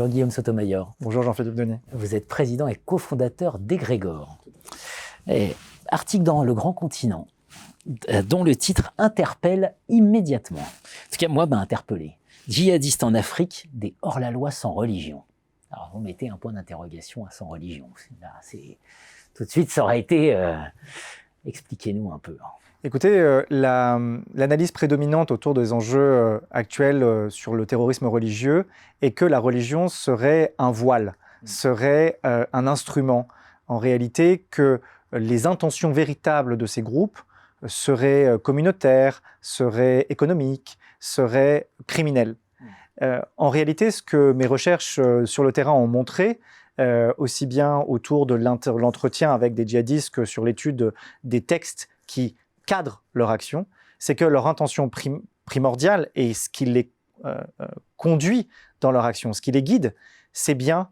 Bonjour Guillaume Sotomayor. Bonjour Jean-Philippe Denis. Vous êtes président et cofondateur d'Egrégore. Article dans Le Grand Continent, dont le titre interpelle immédiatement. En tout cas, moi, m'a interpellé. Djihadistes en Afrique, des hors-la-loi sans religion. Alors, vous mettez un point d'interrogation à sans religion. Là, tout de suite, ça aurait été... Expliquez-nous un peu. Écoutez, l'analyse prédominante autour des enjeux actuels sur le terrorisme religieux est que la religion serait un voile, serait un instrument. En réalité, que les intentions véritables de ces groupes seraient communautaires, seraient économiques, seraient criminelles. En réalité, ce que mes recherches sur le terrain ont montré, aussi bien autour de l'entretien avec des djihadistes que sur l'étude des textes qui cadrent leur action, c'est que leur intention primordiale et ce qui les conduit dans leur action, ce qui les guide, c'est bien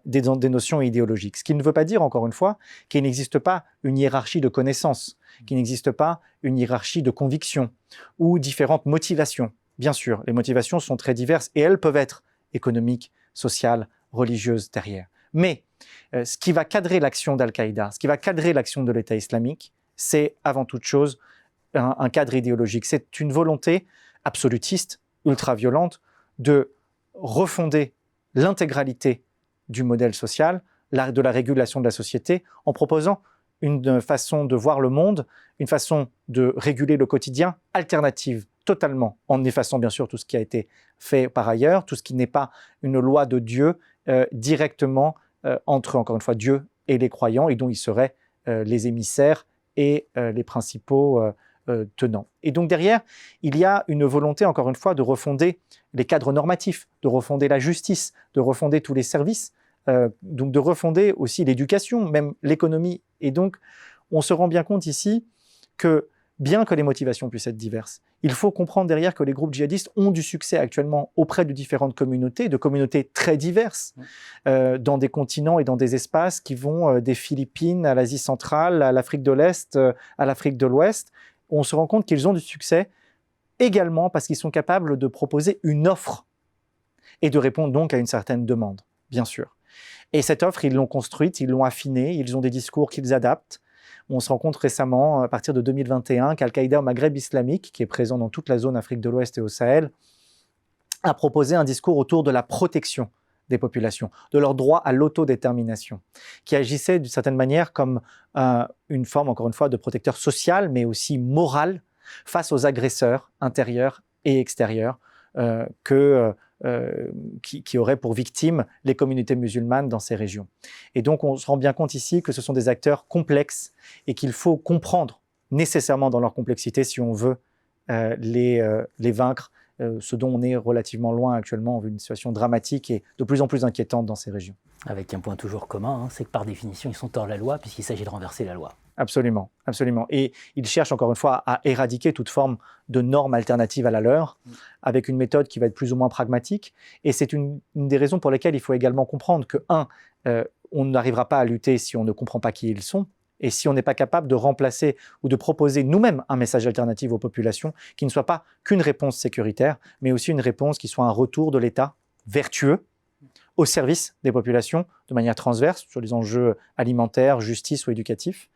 des notions idéologiques. Ce qui ne veut pas dire, encore une fois, qu'il n'existe pas une hiérarchie de connaissances, qu'il n'existe pas une hiérarchie de convictions ou différentes motivations. Bien sûr, les motivations sont très diverses et elles peuvent être économiques, sociales, religieuses derrière. Mais ce qui va cadrer l'action d'Al-Qaïda, ce qui va cadrer l'action de l'État islamique, c'est avant toute chose un cadre idéologique. C'est une volonté absolutiste, ultra-violente, de refonder l'intégralité du modèle social, de la régulation de la société, en proposant une façon de voir le monde, une façon de réguler le quotidien alternative, totalement, en effaçant bien sûr tout ce qui a été fait par ailleurs, tout ce qui n'est pas une loi de Dieu directement entre, encore une fois, Dieu et les croyants, et dont ils seraient les émissaires et les principaux tenants. Et donc derrière, il y a une volonté, encore une fois, de refonder les cadres normatifs, de refonder la justice, de refonder tous les services, donc de refonder aussi l'éducation, même l'économie. Et donc, on se rend bien compte ici que, bien que les motivations puissent être diverses, il faut comprendre derrière que les groupes djihadistes ont du succès actuellement auprès de différentes communautés, de communautés très diverses, dans des continents et dans des espaces qui vont des Philippines à l'Asie centrale, à l'Afrique de l'Est, à l'Afrique de l'Ouest. On se rend compte qu'ils ont du succès également parce qu'ils sont capables de proposer une offre et de répondre donc à une certaine demande, bien sûr. Et cette offre, ils l'ont construite, ils l'ont affinée, ils ont des discours qu'ils adaptent. On se rend compte récemment, à partir de 2021, qu'Al-Qaïda au Maghreb islamique, qui est présent dans toute la zone Afrique de l'Ouest et au Sahel, a proposé un discours autour de la protection des populations, de leur droit à l'autodétermination, qui agissait d'une certaine manière comme une forme, encore une fois, de protecteur social, mais aussi moral, face aux agresseurs intérieurs et extérieurs qui auraient pour victimes les communautés musulmanes dans ces régions. Et donc on se rend bien compte ici que ce sont des acteurs complexes et qu'il faut comprendre nécessairement dans leur complexité si on veut les vaincre, ce dont on est relativement loin actuellement, en vue d'une situation dramatique et de plus en plus inquiétante dans ces régions. Avec un point toujours commun, c'est que par définition, ils sont hors la loi puisqu'il s'agit de renverser la loi. Absolument, absolument. Et ils cherchent encore une fois à éradiquer toute forme de normes alternatives à la leur, avec une méthode qui va être plus ou moins pragmatique. Et c'est une des raisons pour lesquelles il faut également comprendre que, on n'arrivera pas à lutter si on ne comprend pas qui ils sont, et si on n'est pas capable de remplacer ou de proposer nous-mêmes un message alternatif aux populations qui ne soit pas qu'une réponse sécuritaire, mais aussi une réponse qui soit un retour de l'État vertueux, au service des populations, de manière transverse, sur les enjeux alimentaires, justice ou éducatifs.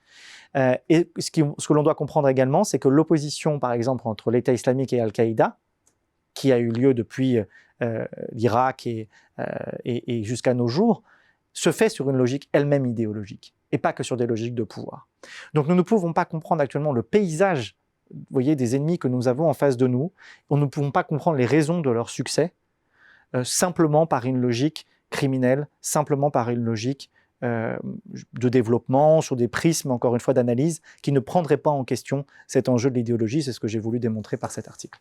Et ce que l'on doit comprendre également, c'est que l'opposition, par exemple, entre l'État islamique et Al-Qaïda, qui a eu lieu depuis l'Irak et jusqu'à nos jours, se fait sur une logique elle-même idéologique, et pas que sur des logiques de pouvoir. Donc nous ne pouvons pas comprendre actuellement le paysage, vous voyez, des ennemis que nous avons en face de nous. Nous ne pouvons pas comprendre les raisons de leur succès, simplement par une logique criminelle, simplement par une logique de développement, sur des prismes, encore une fois, d'analyse, qui ne prendraient pas en question cet enjeu de l'idéologie. C'est ce que j'ai voulu démontrer par cet article.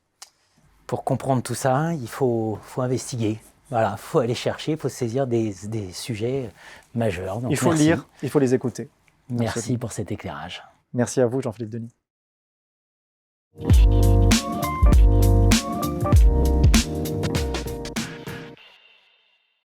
Pour comprendre tout ça, il faut investiguer. Voilà, il faut aller chercher, il faut se saisir des sujets majeurs. Donc, il faut lire, il faut les écouter. Merci Absolument. pour cet éclairage. Merci à vous, Jean-Philippe Denis.